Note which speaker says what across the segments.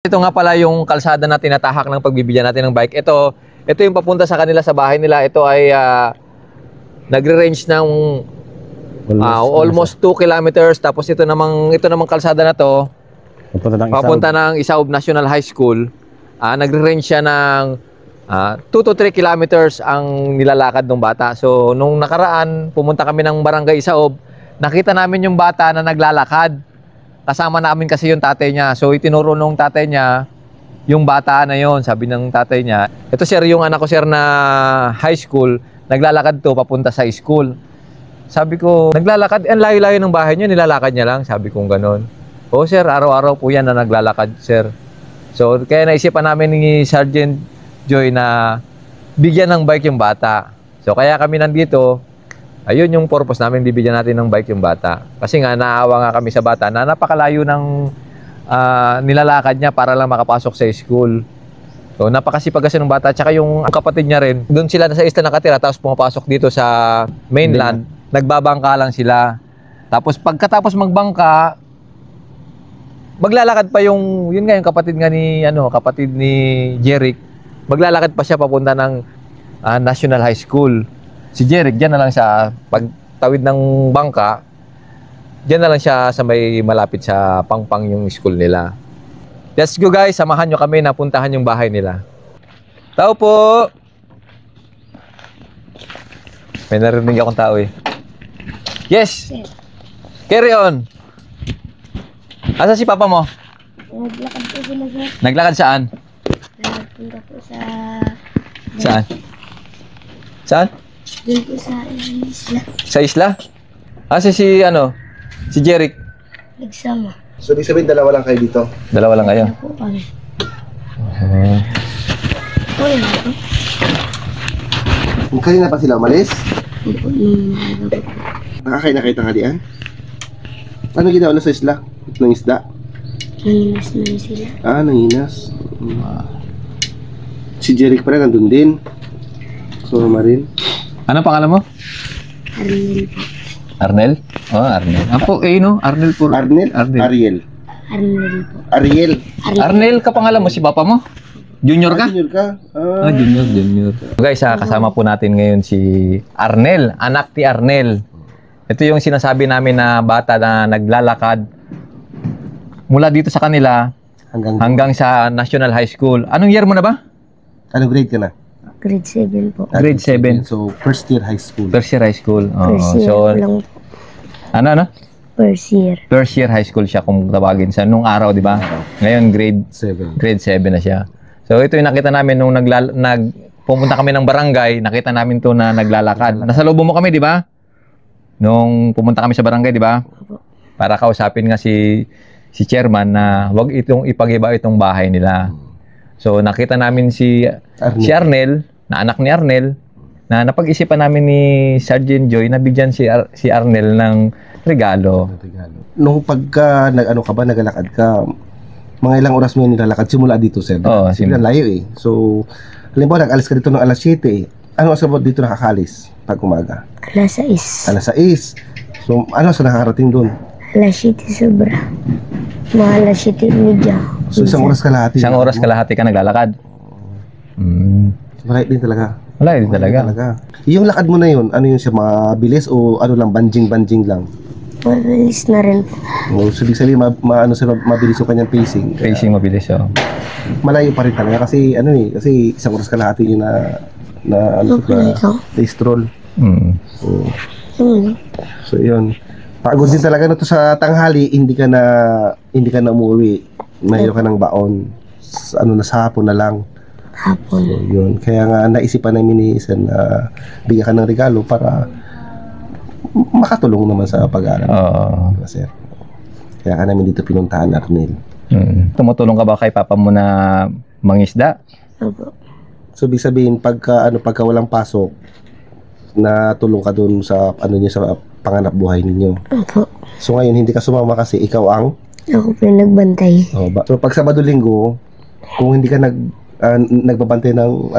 Speaker 1: Ito nga pala yung kalsada na tinatahak ng pagbibigyan natin ng bike. Ito yung papunta sa kanila sa bahay nila. Ito ay nagre-range ng almost 2 kilometers. Tapos ito namang kalsada na to papunta ng Isaub National High School. Nagre-range siya ng 2 to 3 kilometers ang nilalakad ng bata. So nung nakaraan pumunta kami ng Barangay Isaub, nakita namin yung bata na naglalakad. Kasama namin kasi yung tatay niya. So itinuro nung tatay niya yung bata na yon. Sabi ng tatay niya, ito sir yung anak ko sir na high school, naglalakad to papunta sa school. Sabi ko, naglalakad? Ang layo-layo ng bahay niya, nilalakad niya lang. Sabi kong ganon. Oo sir, araw-araw po yan na naglalakad sir. So kaya naisipan namin ni Sergeant Joy na bigyan ng bike yung bata. So kaya kami nandito. Ayun yung purpose namin, bibigyan natin ng bike yung bata. Kasi nga, naawa nga kami sa bata na napakalayo ng nilalakad niya para lang makapasok sa school. So, napakasipag kasi ng bata. Tsaka yung kapatid niya rin, doon sila sa isla nakatira, tapos pumapasok dito sa mainland, nagbabangka lang sila. Tapos, pagkatapos magbangka, maglalakad pa yung kapatid ni Jeric, maglalakad pa siya papunta ng National High School. Si Jeric, dyan na lang siya, pagtawid ng bangka, dyan na lang siya sa may malapit sa Pangpang yung school nila. Let's go guys, samahan nyo kami na puntahan yung bahay nila. Tao po! May narinig akong tao eh. Yes! Carry on! Asa si papa mo?
Speaker 2: Naglakad po sila sir.
Speaker 1: Naglakad saan?
Speaker 2: Nagpunta po sa...
Speaker 1: Saan? Saan?
Speaker 2: Doon po sa isla.
Speaker 1: Sa isla? Si Jeric.
Speaker 2: Nagsama.
Speaker 3: So, ibig sabihin, dalawa lang kayo dito?
Speaker 1: Dalawa lang kayo?
Speaker 2: Ano po kami?
Speaker 3: Okay na. Kanina pa sila umalis?
Speaker 2: Opo, nung maaga po.
Speaker 3: Nakakain na kayo tanghalian? Ano ginawa na sa isla? Ng isda?
Speaker 2: Nanginas namin sila.
Speaker 3: Nanginas. Si Jeric pa rin nandun din. Sumama rin.
Speaker 1: Ano pangalan mo?
Speaker 2: Arnel po.
Speaker 1: Arnel? Oh, Arnel. Apo, no? Arnel po.
Speaker 3: Arnel?
Speaker 1: Arnel.
Speaker 3: Ariel.
Speaker 2: Arnel po.
Speaker 3: Ariel.
Speaker 1: Arnel ka pangalan mo, si papa mo? Junior ka?
Speaker 3: Junior ka?
Speaker 1: Junior. Guys, kasama po natin ngayon si Arnel, anak ni Arnel. Ito yung sinasabi namin na bata na naglalakad mula dito sa kanila hanggang sa National High School. Anong year mo na ba?
Speaker 3: Anong grade ka na?
Speaker 2: Grade 7 po.
Speaker 1: Grade 7.
Speaker 3: So, first year high school.
Speaker 1: First year high school.
Speaker 2: First year
Speaker 1: So,
Speaker 2: lang po.
Speaker 1: ano?
Speaker 2: First year.
Speaker 1: First year high school siya kung tawagin sa nung araw, di ba? Ngayon grade
Speaker 3: 7.
Speaker 1: Grade 7 na siya. So ito yung nakita namin nung pumunta kami ng barangay, nakita namin to na naglalakad. Nasa loob mo kami, di ba? Nung pumunta kami sa barangay, di ba? Para kausapin nga si chairman na wag itong ipag-iba itong bahay nila. So nakita namin si Arnel, na anak ni Arnel, na napag-isipan namin ni Sergeant Joy na bigyan si Arnel ng regalo.
Speaker 3: Nung pagka naglalakad ka, mga ilang oras mo yung nilalakad simula dito, sir? Simula layo eh. So, halimbawa nag-alis ka dito ng alas 7 eh. Ano oras mo dito nakakalis pag umaga?
Speaker 2: Alas 6.
Speaker 3: Alas 6. So, ano sa nakakarating doon?
Speaker 2: Alas 7 sobra. Mga alas 7:30.
Speaker 3: So, isang oras kalahati.
Speaker 1: Isang oras kalahati ka naglalakad.
Speaker 3: Malayo din talaga.
Speaker 1: Malayo din talaga.
Speaker 3: Yung lakad mo na yun, ano yun siya, mabilis o ano lang, banjing lang?
Speaker 2: Mabilis na rin po.
Speaker 3: So, ibig sabihin, mabilis yung kanyang pacing.
Speaker 1: Pacing mabilis, oh.
Speaker 3: Malayo pa rin talaga kasi kasi isang oras kalahati yun na stroll. So, yun. Pagod din talaga na to sa tanghali, hindi ka na umuwi. Mayroon ka ng baon. Sa hapon na lang.
Speaker 2: Hapon.
Speaker 3: So, yun. Kaya nga naisipan namin ni Isan na bigyan ka ng regalo para makatulong naman sa pag-aaral. Sir. Kaya ka namin dito pinuntahan, Arnel.
Speaker 1: Tumutulong ka ba kay papa mo na mangisda?
Speaker 2: Opo.
Speaker 3: So, ibig sabihin, pagka walang pasok, natulong ka doon sa sa panganap buhay ninyo.
Speaker 2: Opo.
Speaker 3: So, ngayon hindi ka sumama kasi ikaw ang
Speaker 2: ako po yung nagbantay.
Speaker 3: So, pag Sabado-Linggo, kung hindi ka nagbabantay ng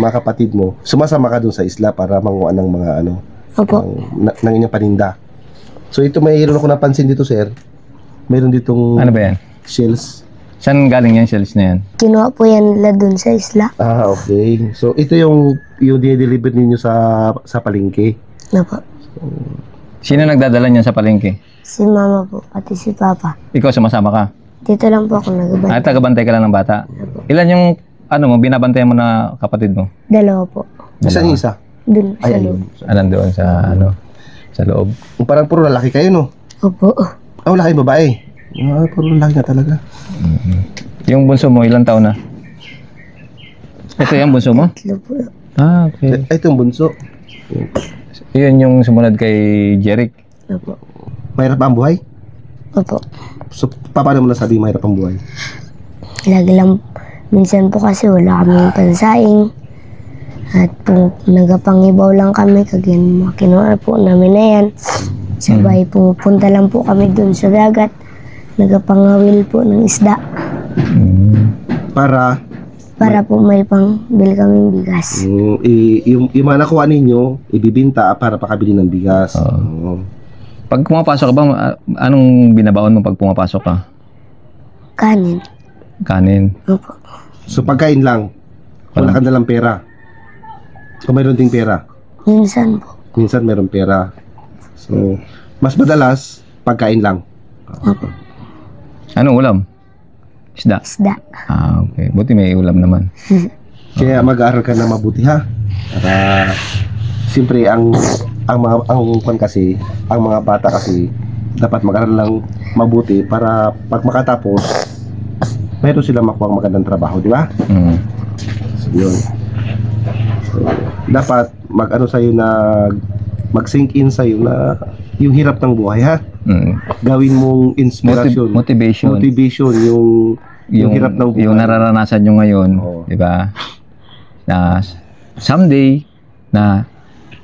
Speaker 3: mga kapatid mo, sumasama ka dun sa isla para manguha ng mga
Speaker 2: Opo.
Speaker 3: ng inyong paninda. So ito, mayroon ako napansin dito, sir. Mayroon ditong
Speaker 1: ano ba yan?
Speaker 3: shells
Speaker 1: Saan galing yan, shells na yan?
Speaker 2: Kinuha po yan nila dun sa isla.
Speaker 3: Ah, okay. So ito yung dinideliver ninyo sa palengke.
Speaker 2: Na po.
Speaker 1: Sino nagdadala niyan sa palengke?
Speaker 2: Si mama po, pati si papa.
Speaker 1: Ikaw sumasama ka?
Speaker 2: Dito lang po ako nagabantay.
Speaker 1: Tagabantay ka lang ng bata? Ilan yung binabantayan mo na kapatid mo?
Speaker 2: Dalawa po.
Speaker 3: Saan yung isa?
Speaker 2: Dun sa loob.
Speaker 1: Doon sa loob.
Speaker 3: Parang puro lalaki kayo, no?
Speaker 2: Opo.
Speaker 3: Wala kayong babae. Puro lalaki na talaga.
Speaker 1: Yung bunso mo, ilang taon na? Ito yung bunso mo?
Speaker 2: Tatlo po.
Speaker 1: Okay.
Speaker 3: Ito yung bunso.
Speaker 1: Yun yung sumunod kay Jeric.
Speaker 2: Opo.
Speaker 3: Mahirap ba ang buhay?
Speaker 2: Opo.
Speaker 3: So, paano mo nasabi mahirap ang buhay?
Speaker 2: Lagi lang, minsan po kasi wala kaming pansaing. At po, nagapangibaw lang kami, kagyan makinuha po namin na yan. Sabay pumunta lang po kami dun sa dagat. Nagapangawil po ng isda. Para po may pangbil kaming bigas.
Speaker 3: Yung mga nakuha ninyo, ibibinta para pakabili ng bigas.
Speaker 1: Pag pumapasok ka ba, anong binabaon mo pag pumapasok ka?
Speaker 2: Kanin.
Speaker 1: Kanin.
Speaker 2: Opo.
Speaker 3: So pagkain lang, wala ka nalang pera. O mayroon ding pera.
Speaker 2: Minsan po.
Speaker 3: Minsan mayroon pera. So, mas madalas, pagkain lang.
Speaker 2: Opo.
Speaker 1: Anong ulam? Isda?
Speaker 2: Isda.
Speaker 1: Okay. Buti may ulam naman.
Speaker 3: Kaya mag-aaral ka na mabuti, ha? Para, siyempre, ang mga bata kasi, dapat mag-aaral lang mabuti para pag makatapos, mayroon sila makuha magandang trabaho, di ba? So, yun. So, dapat mag-ano sa'yo na mag-sink in sa'yo na yung hirap ng buhay, ha? Gawin mong inspiration,
Speaker 1: motivation
Speaker 3: yung hirap ng buhay,
Speaker 1: yung nararanasan nyo ngayon, di ba? Na someday na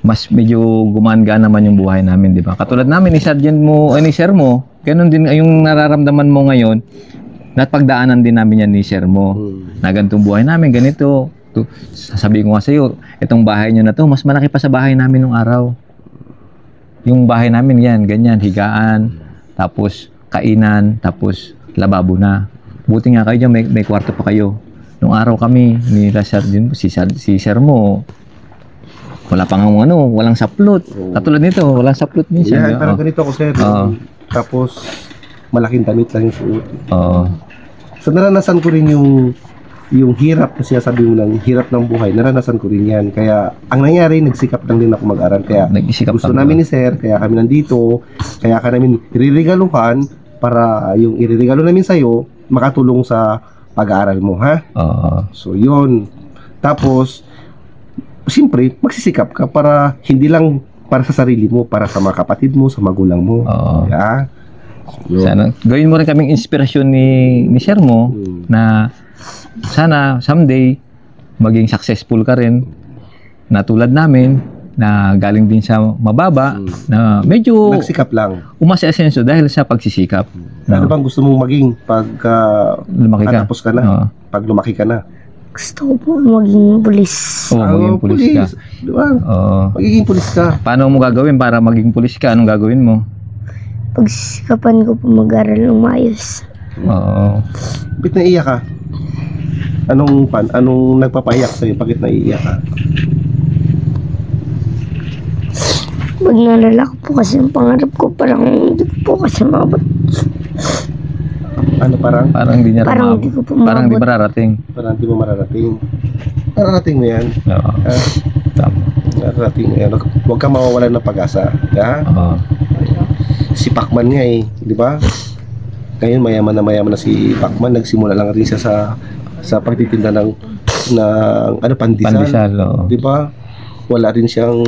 Speaker 1: mas medyo gumaan-gaan naman yung buhay namin, di ba? Katulad namin ni Sergeant mo, ni Sir mo, ganun din yung nararamdaman mo ngayon. Napagdaanan din namin yan ni Sir mo. Na ganitong buhay namin, ganito. Sasabihin ko nga sa'yo, itong bahay nyo na to, mas malaki pa sa bahay namin nung araw. Yung bahay namin yan, ganyan, higaan, tapos kainan, tapos lababo na. Buti nga kayo dyan, may kwarto pa kayo. Nung araw kami, ni Sergeant, si Sir mo, wala pang walang saplot. Katulad nito, walang saplot minsan.
Speaker 3: Yeah, parang ganito ako, Sir. Tapos, malaking damit lang yung suot. So, naranasan ko rin yung hirap na sinasabi mo ng hirap ng buhay, naranasan ko rin yan. Kaya, ang nangyari, nagsikap lang din ako mag-aral. Kaya, gusto namin ni Sir, kaya kami nandito, kaya ka namin iriregaluhan para yung ireregalo namin sa'yo, makatulong sa pag-aaral mo, ha? So, yun. Tapos, siyempre, magsisikap ka para hindi lang para sa sarili mo, para sa mga kapatid mo, sa magulang mo. Yeah? So,
Speaker 1: sana, gawin mo rin kaming inspirasyon ni Sir mo na sana someday maging successful ka rin na tulad namin na galing din sa mababa na medyo
Speaker 3: nagsikap lang.
Speaker 1: Umasa-asenso dahil sa pagsisikap.
Speaker 3: Ano bang gusto mong maging pag
Speaker 1: lumaki ka?
Speaker 3: Tapos ka na? Pag lumaki ka na?
Speaker 2: Gusto ko po maging pulis.
Speaker 1: Maging pulis ka.
Speaker 3: Diba? Magiging pulis ka.
Speaker 1: Paano mo gagawin para maging pulis ka? Anong gagawin mo?
Speaker 2: Pagsikapan ko po mag-aral ng maayos.
Speaker 3: Bakit naiiyak ka? Anong nagpapahiyak sa'yo? Bakit naiiyak ka?
Speaker 2: Pag nalala ko po kasi yung pangarap ko, parang hindi ko po kasi mabot.
Speaker 3: Ano parang?
Speaker 1: Parang hindi niya
Speaker 2: Parang hindi ko po mabot.
Speaker 1: Parang hindi mararating.
Speaker 3: Parang hindi mo mararating. Mararating mo yan. Mararating mo yan. Huwag kang mawawalan ng pag-asa. Si Pacman nga di ba? Ngayon mayaman na si Pacman, nagsimula lang rin siya sa pagtitinda ng pandesal, di ba? Wala rin siyang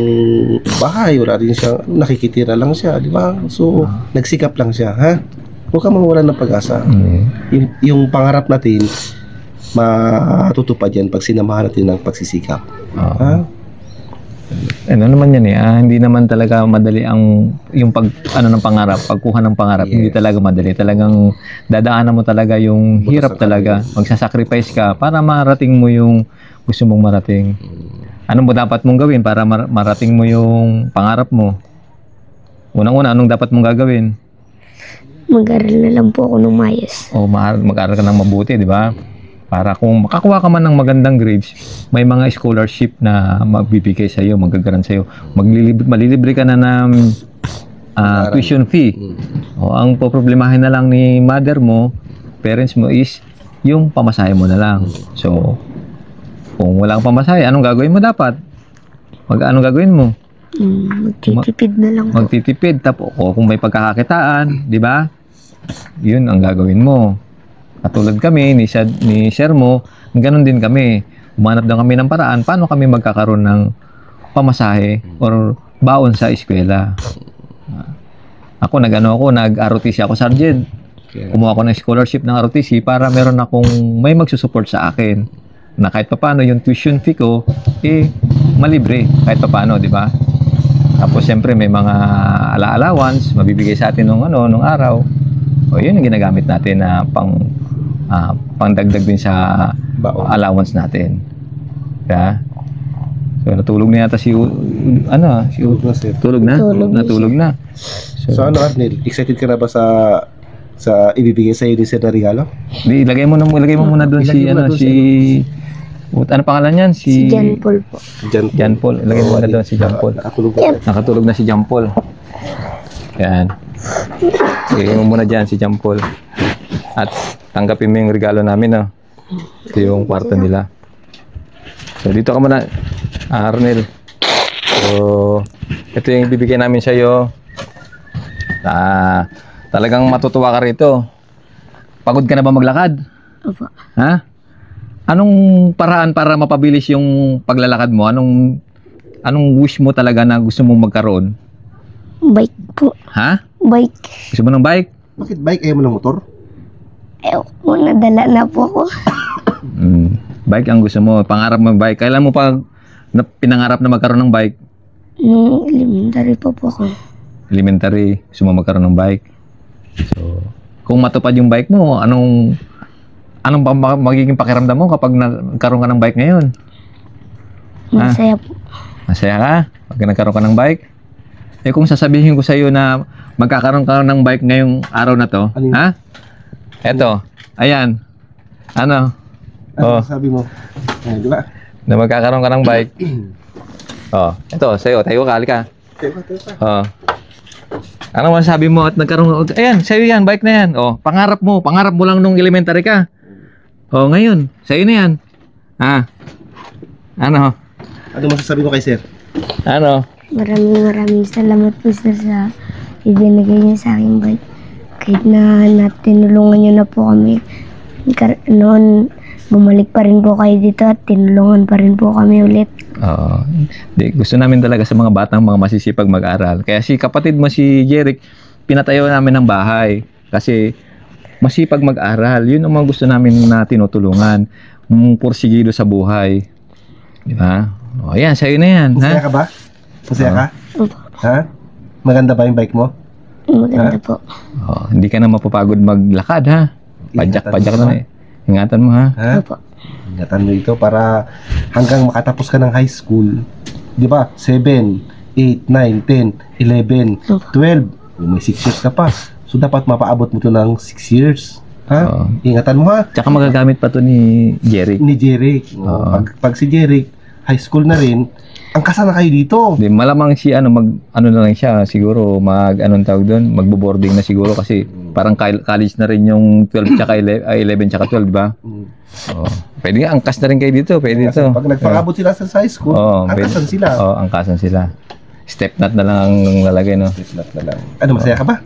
Speaker 3: bahay, wala rin siyang nakikitira lang siya, di ba? So, nagsikap lang siya, ha? Huwag kang mawawalan ng pag-asa. Yung pangarap natin matutupad yan pag sinamahan natin ng pagsisikap. Ha?
Speaker 1: Ano naman yan hindi naman talaga madali yung ng pangarap, pagkuha ng pangarap, hindi talaga madali. Talagang dadaanan mo talaga yung hirap talaga. Magsasacrifice ka para marating mo yung gusto mong marating. Ano mo dapat mong gawin para marating mo yung pangarap mo? Unang-una, anong dapat mong gagawin?
Speaker 2: Mag-aral na lang po ako ng mayas.
Speaker 1: O mag-aral ka ng mabuti, di ba? Para kung makakuha ka man ng magandang grades, may mga scholarship na magbibigay sa iyo, magagaran sa iyo. Malilibre ka na ng tuition fee. O ang poproblemahin na lang ni mother mo, parents mo is yung pamasahe mo na lang. So, kung walang pamasahe, anong gagawin mo dapat? Anong gagawin mo?
Speaker 2: Magtitipid na lang po.
Speaker 1: Magtitipid. Tapos, kung may pagkakakitaan, di ba? Yun ang gagawin mo. Katulad kami ni Sir mo, ganun din kami. Umanap na kami ng paraan paano kami magkakaroon ng pamasahe or baon sa eskwela. Ako nag-ROTC ako, Sergeant. Kumuha ako ng scholarship ng ROTC para meron akong may magsusupport sa akin. Na kahit papaano yung tuition fee ko, malibre kahit papaano, di ba? Tapos siyempre may mga allowance mabibigay sa atin nung araw. O yun ang ginagamit natin na pangdagdag din sa allowance natin. Kaya so natulog na yata tulog na. Natulog na.
Speaker 3: So ano, Arnel, excited ka na ba sa ibibigay sa iyo ni Sir na regalo?
Speaker 1: Di ilagay mo muna doon ano pangalan niyan? Si
Speaker 2: John Paul po.
Speaker 1: John Paul. Ilagay mo na doon si John Paul. Nakatulog na si John Paul. Yan. Ilagay mo muna dyan si John Paul. At tanggapin mo yung regalo namin, no? Ito yung kwarto nila. So dito ka muna, Arnel. So ito yung bibigyan namin sa iyo. Talagang matutuwa ka rito. Pagod ka na ba maglakad?
Speaker 2: Opo.
Speaker 1: Ha? Anong paraan para mapabilis yung paglalakad mo? Anong wish mo talaga na gusto mong magkaroon?
Speaker 2: Bike po.
Speaker 1: Ha?
Speaker 2: Bike.
Speaker 3: Gusto mo ng bike? Bakit bike? Ayaw mo ng motor?
Speaker 2: Nadala na po ako.
Speaker 1: Bike ang gusto mo. Pangarap mo bike. Kailan mo pa pinangarap na magkaroon ng bike?
Speaker 2: Nung elementary po ako.
Speaker 1: Elementary. Gusto mo magkaroon ng bike? So, kung matupad yung bike mo, anong magiging pakiramdam mo kapag nagkaroon ka ng bike ngayon?
Speaker 2: Masaya po.
Speaker 1: Masaya ka? Pag nagkaroon ka ng bike? Kung sasabihin ko sa iyo na magkakaroon ka ng bike ngayong araw na to, ha? Eto, ayan. Ano
Speaker 3: sabi mo? Di ba?
Speaker 1: Na magkakaroon ka ng bike. Eto, sa'yo, tayo ka, halika. Ano masasabi mo at nagkaroon? Ayan, sa'yo yan, bike na yan. Pangarap mo lang nung elementary ka. Ngayon, sa'yo na yan. Ano
Speaker 3: masasabi mo kay Sir?
Speaker 2: Maraming salamat po, Sir, sa ibinigay niyo sa aking bike. Kahit na tinulungan niyo na po kami. Noon, bumalik pa rin po kayo dito at tinulungan pa rin po kami ulit.
Speaker 1: Gusto namin talaga sa mga batang mga masisipag mag-aral. Kaya si kapatid mo si Jeric, pinatayo namin ng bahay. Kasi masipag mag-aral. Yun ang mga gusto namin na tinutulungan. Pursigido sa buhay. Di ba? Yan, sa'yo na yan.
Speaker 3: Masaya ka ba? Masaya ka?
Speaker 2: Opo.
Speaker 3: Ha? Maganda ba yung bike mo?
Speaker 2: Maganda po.
Speaker 1: Hindi ka na mapapagod maglakad, ha? Padyak na. Ingatan mo, ha?
Speaker 2: Opo.
Speaker 3: Ingatan mo ito para hanggang makatapos ka ng high school. Di ba? 7, 8, 9, 10, 11, 12. May 6 years ka pa. So dapat mapaabot mo to ng 6 years. Ha? Ingatan mo, ha?
Speaker 1: Tsaka magagamit pa to ni Jeric.
Speaker 3: Ni Jeric. Pag si Jeric, high school na rin, angkasa na kayo dito.
Speaker 1: Malamang si na lang siya, siguro anong tawag doon, magbo-boarding na siguro kasi parang college na rin yung 12 tsaka 11 tsaka 12, di ba? Pwede nga, angkas na rin kayo dito, pwede dito.
Speaker 3: Pag nagpakabot sila sa high school, angkasan sila.
Speaker 1: Angkasan sila. Step nut na lang ang lalagay, no?
Speaker 3: Step nut na lang. Masaya ka ba?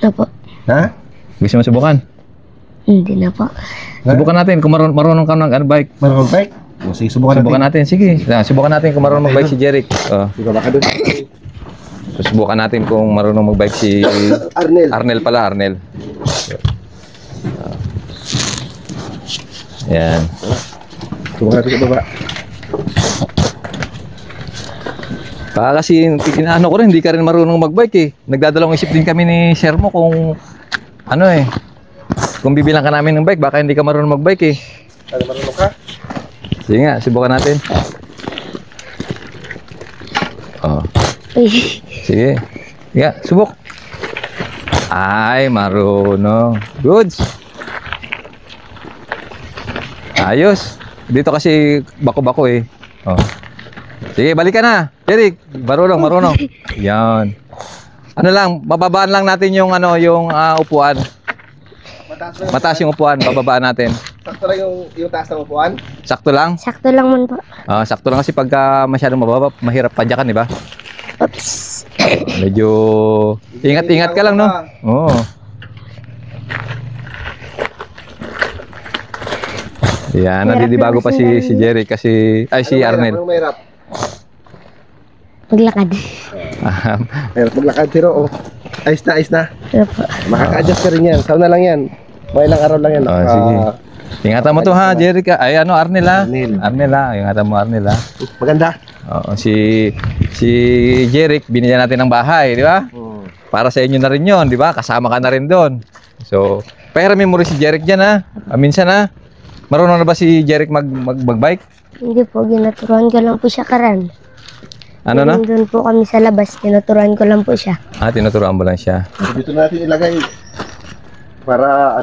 Speaker 2: Opo.
Speaker 3: Ha?
Speaker 1: Gusto mo subukan?
Speaker 2: Hindi na po.
Speaker 1: Subukan natin kung marunong ka ng bike.
Speaker 3: Marunong bike? Sige, subukan
Speaker 1: natin. Sige. Subukan natin kung marunong mag-bike si Jeric.
Speaker 3: Subukan ka doon.
Speaker 1: Subukan natin kung marunong mag-bike si Arnel pala, Arnel. Yan.
Speaker 3: Subukan natin sa baba.
Speaker 1: Kasi inaano ko rin, hindi ka rin marunong mag-bike eh. Nagdadalawang isip din kami ni Sir mo kung kung bibilang ka namin ng bike, baka hindi ka marunong mag-bike eh.
Speaker 3: Marunong ka?
Speaker 1: Sige nga, subukan natin. Sige. Yeah, subok. Ay, marunong. Good. Ayos. Dito kasi bako-bako eh. Oh. Sige, balik ka na. Jeric, marunong. Yan. Ano lang, bababaan lang natin yung upuan. Mataas yung upuan, bababaan natin.
Speaker 3: Sakto lang yung taas ng upuan?
Speaker 1: Sakto lang?
Speaker 2: Sakto lang man po.
Speaker 1: Sakto lang kasi pagka masyadong mababa, mahirap padyakan, di ba?
Speaker 2: Oops.
Speaker 1: Medyo ingat-ingat ka lang, no? Oo. Yan, nadidibago pa si Jeric kasi si Arnel.
Speaker 3: Anong mahirap?
Speaker 2: Maglakad.
Speaker 3: Mahirap maglakad pero ayos na.
Speaker 2: Opo.
Speaker 3: Makaka-adjust ka rin yan. Sauna lang yan. May ilang araw lang yan.
Speaker 1: Sige. Ingatan mo to ha, Jeric. Ay, Arnel ha.
Speaker 3: Arnel.
Speaker 1: Ingatan mo, Arnel ha.
Speaker 3: Maganda.
Speaker 1: Oo, si Jeric, binigyan natin ng bahay, di ba? Para sa inyo na rin yon, di ba? Kasama ka na rin doon. So, pairamin mo rin si Jeric dyan ha. Minsan ha. Marunong na ba si Jeric mag-bike?
Speaker 2: Hindi po, ginaturuan ko lang po siya karan.
Speaker 1: Ano na?
Speaker 2: Doon po kami sa labas, tinuturuan ko lang po siya.
Speaker 1: Tinuturuan mo lang siya.
Speaker 3: So, dito natin ilagay para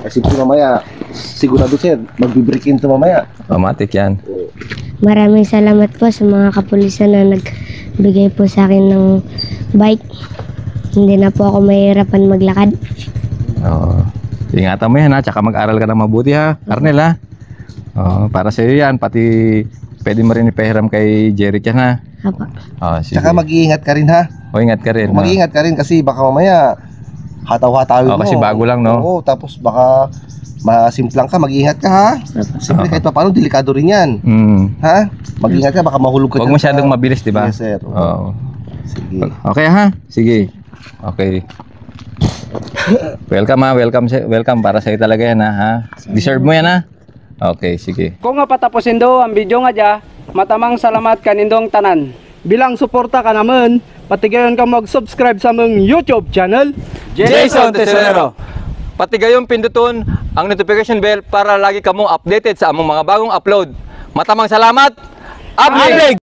Speaker 3: kasi mamaya sigurado sir, magbi-break into mamaya.
Speaker 1: Automatic yan.
Speaker 2: Maraming salamat po sa mga kapulisan na nagbigay po sa akin ng bike. Hindi na po ako mahirapan maglakad.
Speaker 1: Oo. Ingatan mo yan ha, tsaka mag-aral ka ng mabuti ha, Arnel ha. Para sa iyo yan, pati pwede mo rin ipahiram kay Jeric yan ha.
Speaker 2: Apo.
Speaker 1: Sige.
Speaker 3: Tsaka mag-iingat ka rin ha.
Speaker 1: Ingat ka rin.
Speaker 3: Mag-iingat ka rin kasi baka mamaya hataw-hatawin mo.
Speaker 1: Kasi bago lang, no?
Speaker 3: Oo, tapos baka masimplang ka, mag-iingat ka ha. Siyempre kahit pa paano, delikado rin yan. Ha? Mag-iingat ka, baka mahulog ka.
Speaker 1: Huwag masyadong mabilis, di ba?
Speaker 3: Yes, sir.
Speaker 1: Oo.
Speaker 3: Sige.
Speaker 1: Okay ha? Sige. Okay. Welcome ha, welcome para sa iyo talaga yan ha. Deserve mo yan ha. Okay, sige.
Speaker 4: Kung nga patapusin do ang video nga dya, matamang salamat kanindong tanan. Bilang suporta ka naman, patigayon ka mag-subscribe sa mong YouTube channel,
Speaker 1: Jason Tesorero. Pati gayon pinduton ang notification bell para lagi kamong updated sa among mga bagong upload. Matamang salamat. Upgrade!